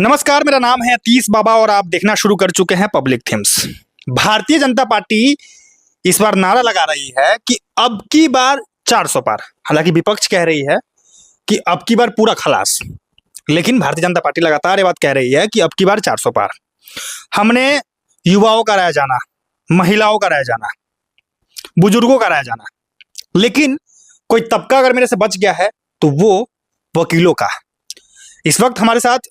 नमस्कार, मेरा नाम है अतीश बाबा और आप देखना शुरू कर चुके हैं public themes. Bharatiya Janata party इस बार नारा लगा रही है कि अब की बार 400 पार। हालांकि विपक्ष कह रही है कि अब की बार पूरा खलास, लेकिन भारतीय जनता पार्टी लगातार ये बात कह रही है कि अब की बार 400 पार। हमने युवाओं का राय जाना, महिलाओं का राय जाना, बुजुर्गों का राय जाना, लेकिन कोई तबका अगर मेरे से बच गया है तो वो वकीलों का। इस वक्त हमारे साथ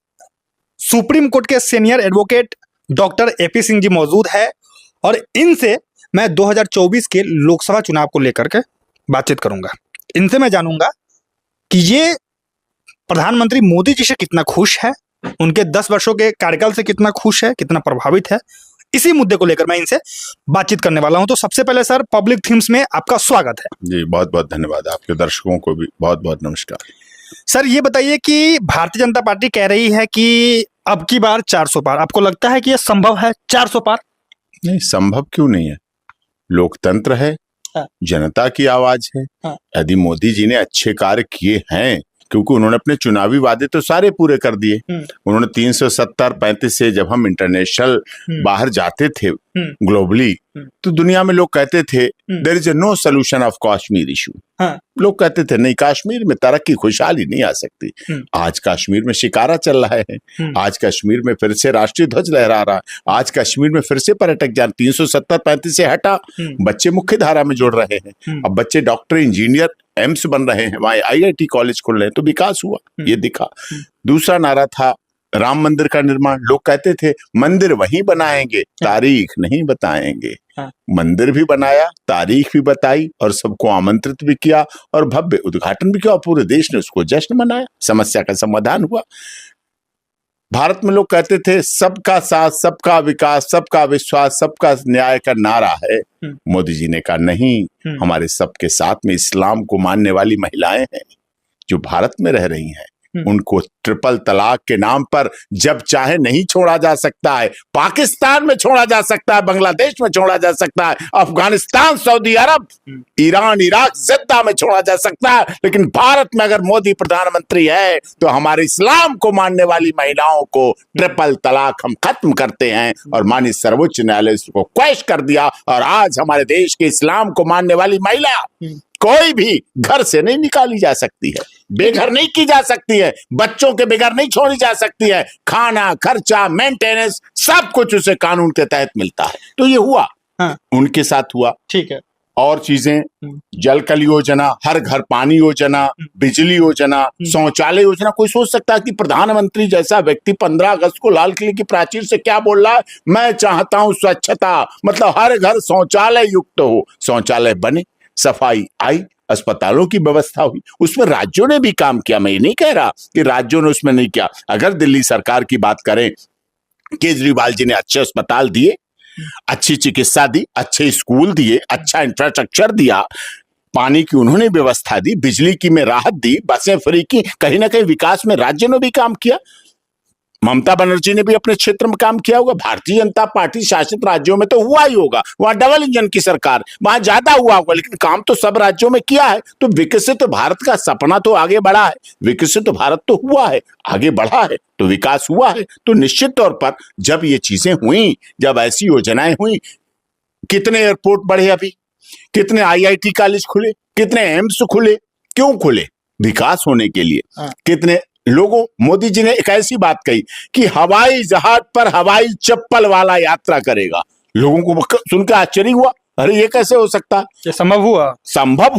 सुप्रीम कोर्ट के senior advocate doctor AP Singh ji मौजूद है और इनसे मैं 2024 के लोकसभा चुनाव को लेकर के बातचीत करूंगा। इनसे मैं जानूंगा कि ये प्रधानमंत्री मोदी जी से कितना खुश है, उनके 10 वर्षों के कार्यकाल से कितना खुश है, कितना प्रभावित है। इसी मुद्दे को लेकर मैं इनसे बातचीत करने वाला हूं। तो सबसे पहले सर, पब्लिक थिम्स में आपका स्वागत है। जी, बहुत बहुत धन्यवाद। आपके दर्शकों को भी बहुत बहुत नमस्कार। सर, ये बताइए कि भारतीय जनता पार्टी कह रही है कि अब की बार 400 पार। आपको लगता है कि यह संभव है 400 पार? नहीं, संभव क्यों नहीं है। लोकतंत्र है, जनता की आवाज है। यदि मोदी जी ने अच्छे कार्य किए हैं, क्योंकि उन्होंने अपने चुनावी वादे तो सारे पूरे कर दिए। उन्होंने 370-35 से जब हम इंटरनेशनल बाहर जाते थे ग्लोबली, तो दुनिया में लोग कहते थे there is no solution of Kashmir issue. लोग कहते थे नहीं, कश्मीर में तरक्की खुशहाली नहीं आ सकती। आज कश्मीर में शिकारा चल रहा है, आज कश्मीर में फिर से राष्ट्रीय ध्वज लहरा रहा है, आज कश्मीर में फिर से पर्यटक जान 370-35 से हटा, बच्चे मुख्य धारा में जुड़ रहे हैं। अब बच्चे डॉक्टर, इंजीनियर, एम्स बन रहे हैं, वहां आईआईटी कॉलेज खुल रहे हैं, तो विकास हुआ, ये दिखा। दूसरा नारा था राम मंदिर का निर्माण। लोग कहते थे मंदिर वहीं बनाएंगे, तारीख नहीं बताएंगे। मंदिर भी बनाया, तारीख भी बताई और सबको आमंत्रित भी किया और भव्य उद्घाटन भी किया और पूरे देश ने उसको जश्न मनाया। समस्या का समाधान हुआ। भारत में लोग कहते थे सबका साथ, सबका विकास, सबका विश्वास, सबका न्याय का नारा है। मोदी जी ने कहा नहीं, हमारे सबके साथ में इस्लाम को मानने वाली महिलाएं हैं जो भारत में रह रही हैं, उनको ट्रिपल तलाक के नाम पर जब चाहे नहीं छोड़ा जा सकता है। पाकिस्तान में छोड़ा जा सकता है, बांग्लादेश में छोड़ा जा सकता है, अफगानिस्तान, सऊदी अरब, ईरान, इराक, जद्दा में छोड़ा जा सकता है, लेकिन भारत में अगर मोदी प्रधानमंत्री है तो हमारे इस्लाम को मानने वाली महिलाओं को ट्रिपल तलाक हम खत्म करते हैं। और माननीय सर्वोच्च न्यायालय इसको क्वैश कर दिया और आज हमारे देश के इस्लाम को मानने वाली महिला कोई भी घर से नहीं निकाली जा सकती है, बेघर नहीं की जा सकती है, बच्चों के बेघर नहीं छोड़ी जा सकती है। खाना, खर्चा, मेंटेनेंस सब कुछ उसे कानून के तहत मिलता है। तो ये हुआ, उनके साथ हुआ। ठीक है। और चीजें, जल कल योजना, हर घर पानी योजना, बिजली योजना, शौचालय योजना। कोई सोच सकता है कि प्रधानमंत्री जैसा व्यक्ति 15 अगस्त को लाल किले की प्राचीर से क्या बोल रहा है, मैं चाहता हूं स्वच्छता, मतलब हर घर शौचालय युक्त हो। शौचालय बने, सफाई आई, अस्पतालों की व्यवस्था हुई, उसमें राज्यों ने भी काम किया। मैं ये नहीं कह रहा कि राज्यों ने उसमें नहीं किया। अगर दिल्ली सरकार की बात करें, केजरीवाल जी ने अच्छे अस्पताल दिए, अच्छी चिकित्सा दी, अच्छे स्कूल दिए, अच्छा इंफ्रास्ट्रक्चर दिया, पानी की उन्होंने व्यवस्था दी, बिजली की में राहत दी, बसें फ्री की। कहीं ना कहीं विकास में राज्यों ने भी काम किया। ममता बनर्जी ने भी अपने क्षेत्र में काम किया होगा। भारतीय जनता पार्टी शासित राज्यों में तो हुआ ही होगा, वहां डबल इंजन की सरकार, वहां ज्यादा हुआ होगा, लेकिन काम तो सब राज्यों में किया है। तो विकसित भारत का सपना तो आगे बढ़ा है, विकसित भारत तो हुआ है, आगे बढ़ा है, तो विकास हुआ है। तो निश्चित तौर पर जब ये चीजें हुई, जब ऐसी योजनाएं हुई, कितने एयरपोर्ट बढ़े, अभी कितने आईआईटी कॉलेज खुले, कितने एम्स खुले, क्यों खुले? विकास होने के लिए। कितने लोगों, मोदी जी ने एक ऐसी बात कही कि हवाई जहाज पर हवाई चप्पल वाला यात्रा करेगा। लोगों को सुनकर आश्चर्य हुआ, अरे ये कैसे हो सकता? ये संभव हुआ? संभव।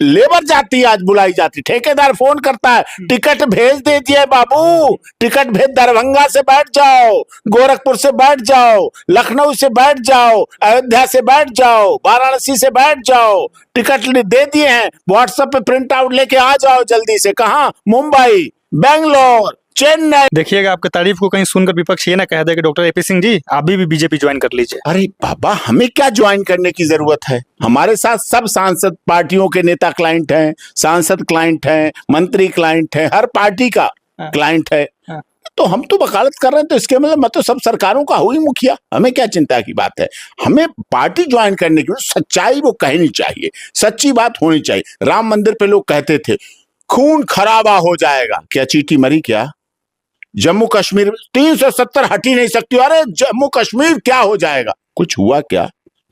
लेबर जाती है, आज बुलाई जाती, ठेकेदार फोन करता है, टिकट भेज दीजिए बाबू, टिकट भेज, दरभंगा से बैठ जाओ, गोरखपुर से बैठ जाओ, लखनऊ से बैठ जाओ, अयोध्या से बैठ जाओ, वाराणसी से बैठ जाओ, टिकट दे दिए हैं, व्हाट्सएप पे प्रिंट आउट लेके आ जाओ जल्दी से। कहाँ? मुंबई, बेंगलोर, चेन्नई। देखिएगा, आपकी तारीफ को कहीं सुनकर विपक्ष ये ना कह दे कि डॉक्टर एपी सिंह जी आप भी बीजेपी ज्वाइन कर लीजिए। अरे बाबा, हमें क्या ज्वाइन करने की जरूरत है? हमारे साथ सब सांसद पार्टियों के नेता क्लाइंट हैं, सांसद क्लाइंट हैं, मंत्री क्लाइंट हैं, हर पार्टी का क्लाइंट है। तो हम तो वकालत कर रहे हैं, तो इसके मतलब मैं तो सब सरकारों का हुई मुखिया, हमें क्या चिंता की बात है? हमें पार्टी ज्वाइन करने की सच्चाई वो कहनी चाहिए, सच्ची बात होनी चाहिए। राम मंदिर पे लोग कहते थे खून खराबा हो जाएगा, क्या चीटी मरी? क्या जम्मू कश्मीर 370 हट ही नहीं सकती। अरे जम्मू कश्मीर क्या हो जाएगा? कुछ हुआ क्या?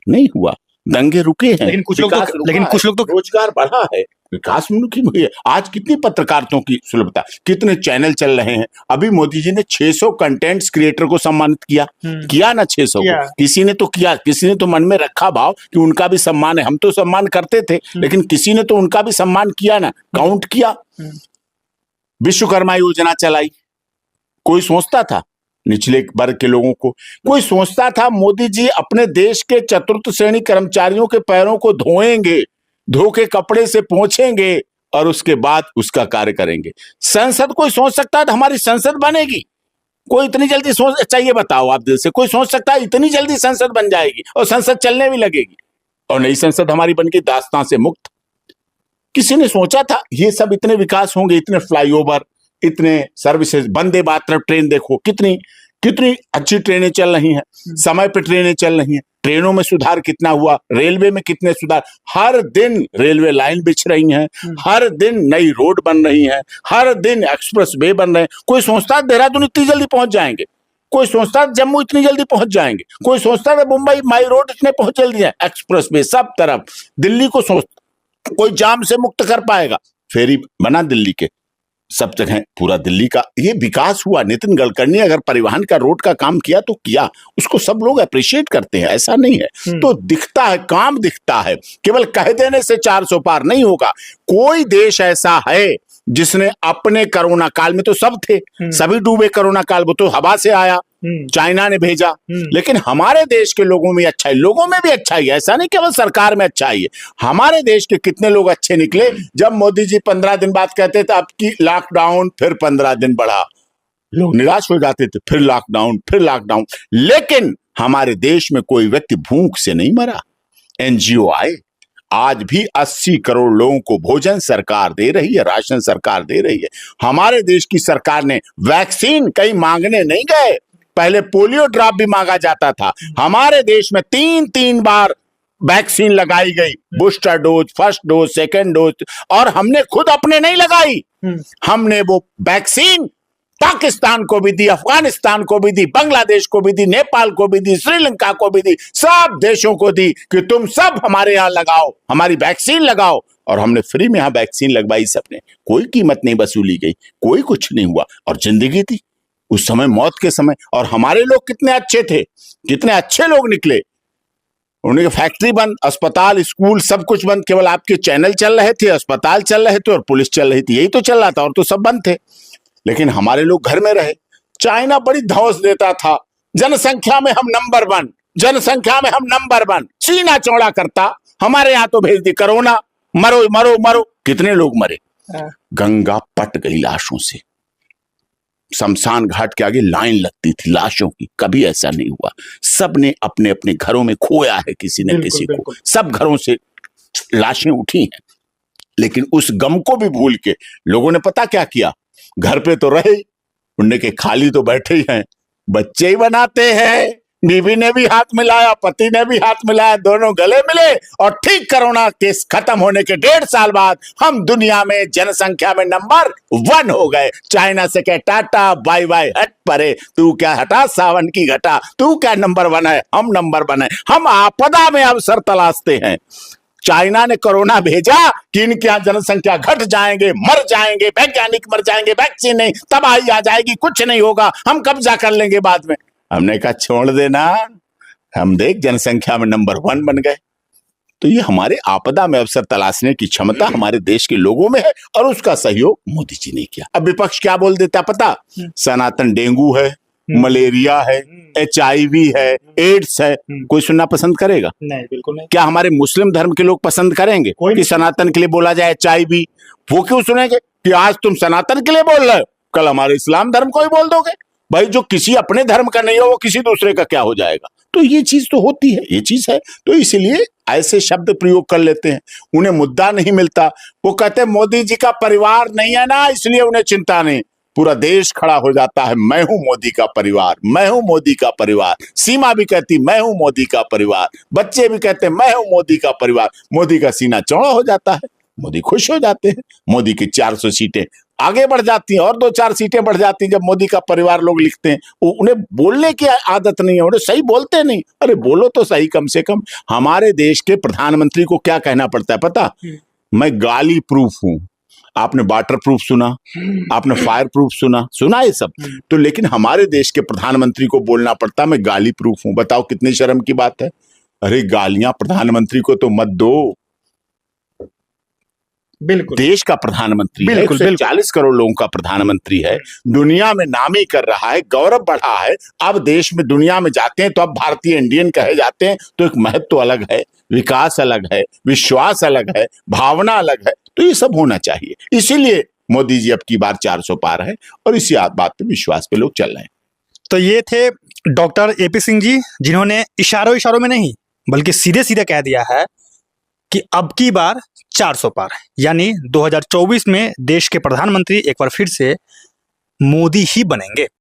नहीं हुआ। दंगे रुके हैं, लेकिन कुछ लोग विकास तो रुका लेकिन है, कुछ लोग तो रोजगार बढ़ा है, विकास मुमकिन हुई है। आज कितनी पत्रकारिता की सुलभता, कितने चैनल चल रहे हैं। अभी मोदी जी ने 600 कंटेंट्स क्रिएटर को सम्मानित किया। किया ना 600 किया। को? किसी ने तो किया, किसी ने तो मन में रखा भाव कि उनका भी सम्मान है। हम तो सम्मान करते थे, लेकिन किसी ने तो उनका भी सम्मान किया ना, काउंट किया। विश्वकर्मा योजना चलाई, कोई सोचता था निचले वर्ग के लोगों को? कोई सोचता था मोदी जी अपने देश के चतुर्थ श्रेणी कर्मचारियों के पैरों को धोएंगे, धो के कपड़े से पोंछेंगे और उसके बाद उसका कार्य करेंगे? संसद कोई सोच सकता था हमारी संसद बनेगी? कोई इतनी जल्दी सोच, चाहिए बताओ आप दिल से, कोई सोच सकता है इतनी जल्दी संसद बन जाएगी और संसद चलने भी लगेगी और नई संसद हमारी बन के दास्तां से मुक्त? किसी ने सोचा था ये सब इतने विकास होंगे, इतने फ्लाईओवर, इतने सर्विसेज, वंदे भारत ट्रेन देखो कितनी कितनी अच्छी ट्रेनें चल रही हैं, समय पे ट्रेनें चल रही हैं। ट्रेनों में सुधार कितना हुआ, रेलवे में कितने सुधार, हर दिन रेलवे लाइन बिछ रही हैं, हर दिन नई रोड बन रही हैं, हर दिन एक्सप्रेस वे बन रहे हैं। कोई सोचता है देहरादून इतनी जल्दी पहुंच जाएंगे? कोई सोचता है जम्मू इतनी जल्दी पहुंच जाएंगे? कोई सोचता है मुंबई माई रोड इतने पहुंच जल्दी है, एक्सप्रेस वे सब तरफ। दिल्ली को कोई जाम से मुक्त कर पाएगा? फेरी बना दिल्ली के, सब जगह पूरा दिल्ली का ये विकास हुआ। नितिन गडकरी ने अगर परिवहन का रोड का काम किया तो किया, उसको सब लोग अप्रिशिएट करते हैं, ऐसा नहीं है। तो दिखता है, काम दिखता है, केवल कह देने से 400 पार नहीं होगा। कोई देश ऐसा है जिसने अपने कोरोना काल में, तो सब थे, सभी डूबे कोरोना काल, वो तो हवा से आया, चाइना ने भेजा, लेकिन हमारे देश के लोगों में अच्छाई, लोगों में भी अच्छाई, ऐसा नहीं केवल सरकार में अच्छाई है। हमारे देश के कितने लोग अच्छे निकले जब मोदी जी 15 दिन बाद कहते थे अब की लॉकडाउन, फिर 15 दिन बढ़ा, लोग निराश हो जाते थे, फिर लॉकडाउन, फिर लॉकडाउन। लेकिन हमारे देश में कोई व्यक्ति भूख से नहीं मरा। एनजीओ आए, आज भी 80 करोड़ लोगों को भोजन सरकार दे रही है, राशन सरकार दे रही है। हमारे देश की सरकार ने वैक्सीन कहीं मांगने नहीं गए, पहले पोलियो ड्रॉप भी मांगा जाता था। हमारे देश में 3-3 बार वैक्सीन लगाई गई, booster dose, first dose, second dose, और हमने खुद अपने नहीं लगाई। हमने वो वैक्सीन पाकिस्तान को भी दी, अफगानिस्तान को भी दी, बांग्लादेश को भी दी, नेपाल को भी दी, श्रीलंका को भी दी, सब देशों को दी कि तुम सब हमारे यहां लगाओ, हमारी वैक्सीन लगाओ। और हमने फ्री में यहां वैक्सीन लगवाई सबने, कोई कीमत नहीं वसूली गई, कोई कुछ नहीं हुआ, और जिंदगी थी उस समय, मौत के समय। और हमारे लोग कितने अच्छे थे, कितने अच्छे लोग निकले। उनकी फैक्ट्री बंद, अस्पताल, स्कूल, सब कुछ बंद, केवल आपके चैनल चल रहे थे, अस्पताल चल रहे थे और पुलिस चल रही थी, यही तो चल रहा था, और तो सब बंद थे। लेकिन हमारे लोग घर में रहे। चाइना बड़ी धौंस देता था, जनसंख्या में हम नंबर 1, जनसंख्या में हम नंबर 1, सीना चौड़ा करता, हमारे यहां तो भेज दी कोरोना, मरो मरो मरो। कितने लोग मरे, गंगा पट गई लाशों से, शमशान घाट के आगे लाइन लगती थी लाशों की, कभी ऐसा नहीं हुआ। सब ने अपने अपने घरों में खोया है किसी न किसी को, सब घरों से लाशें उठी हैं। लेकिन उस गम को भी भूल के लोगों ने पता क्या किया, घर पे तो रहे, उनने के खाली तो बैठे ही हैं, बच्चे ही बनाते हैं। बीवी ने भी हाथ मिलाया, पति ने भी हाथ मिलाया, दोनों गले मिले, और ठीक कोरोना केस खत्म होने के 1.5 साल बाद हम दुनिया में जनसंख्या में नंबर 1 हो गए। चाइना से कह टाटा बाय बाय, हट परे, तू क्या हटा सावन की घटा, तू क्या नंबर 1 है, हम नंबर 1 है। हम आपदा में अवसर तलाशते हैं। चाइना ने कोरोना भेजा कि इनके यहां जनसंख्या घट जाएंगे, मर जाएंगे, वैज्ञानिक मर जाएंगे, वैक्सीन नहीं, तबाही आ जाएगी, कुछ नहीं होगा, हम कब्जा कर लेंगे बाद में। हमने कहा छोड़ देना, हम देख जनसंख्या में नंबर 1 बन गए। तो ये हमारे आपदा में अवसर तलाशने की क्षमता हमारे देश के लोगों में है, और उसका सहयोग मोदी जी ने किया। अब विपक्ष क्या बोल देता पता, सनातन डेंगू है, मलेरिया है, HIV है, एड्स है। कोई सुनना पसंद करेगा? नहीं, बिल्कुल नहीं। क्या हमारे मुस्लिम धर्म के लोग पसंद करेंगे कि सनातन के लिए बोला जाए HIV? वो क्यों सुनेंगे कि आज तुम सनातन के लिए बोल रहे हो, कल हमारे इस्लाम धर्म को ही बोल दोगे? भाई जो किसी अपने धर्म का नहीं हो, वो किसी दूसरे का क्या हो जाएगा? तो ये चीज तो होती है, ये चीज है। तो इसलिए ऐसे शब्द प्रयोग कर लेते हैं, उन्हें मुद्दा नहीं मिलता। वो कहते हैं मोदी जी का परिवार नहीं है ना, इसलिए उन्हें चिंता नहीं। पूरा देश खड़ा हो जाता है, मैं हूं मोदी का परिवार, मैं हूं मोदी का परिवार। सीमा भी कहती मैं हूं मोदी का परिवार, बच्चे भी कहते मैं हूं मोदी का परिवार। मोदी का सीना चौड़ा हो जाता है, मोदी खुश हो जाते हैं। मोदी की 400 सीटें आगे बढ़ जाती हैं और 2-4 सीटें बढ़ जाती हैं। जब मोदी का परिवार लोग लिखते हैं, उन्हें बोलने की आदत नहीं है, उन्हें सही बोलते नहीं। अरे बोलो तो सही कम से कम। हमारे देश के प्रधानमंत्री को क्या कहना पड़ता है पता? मैं गाली प्रूफ हूं। आपने वाटर प्रूफ सुना, आपने फायर प्रूफ सुना ये सब तो, लेकिन हमारे देश के प्रधानमंत्री को बोलना पड़ता मैं गाली प्रूफ हूं। बताओ कितनी शर्म की बात है। अरे गालियां प्रधानमंत्री को तो मत दो। बिल्कुल, देश का प्रधानमंत्री है, बिल्कुल, 140 करोड़ लोगों का प्रधानमंत्री है, दुनिया में नामी कर रहा है, गौरव बढ़ा है। अब देश में दुनिया में जाते हैं तो अब भारतीय इंडियन कहे जाते हैं, तो एक महत्व अलग है, विकास अलग है, विश्वास अलग है, भावना अलग है। तो ये सब होना चाहिए। इसीलिए मोदी जी अब की बार 400 पार है और इसी बात पे विश्वास पे लोग चल रहे हैं। तो ये थे डॉक्टर एपी सिंह जी, जिन्होंने इशारों में नहीं बल्कि सीधे सीधे कह दिया है कि अब की बार 400 पार, यानी 2024 में देश के प्रधानमंत्री एक बार फिर से मोदी ही बनेंगे।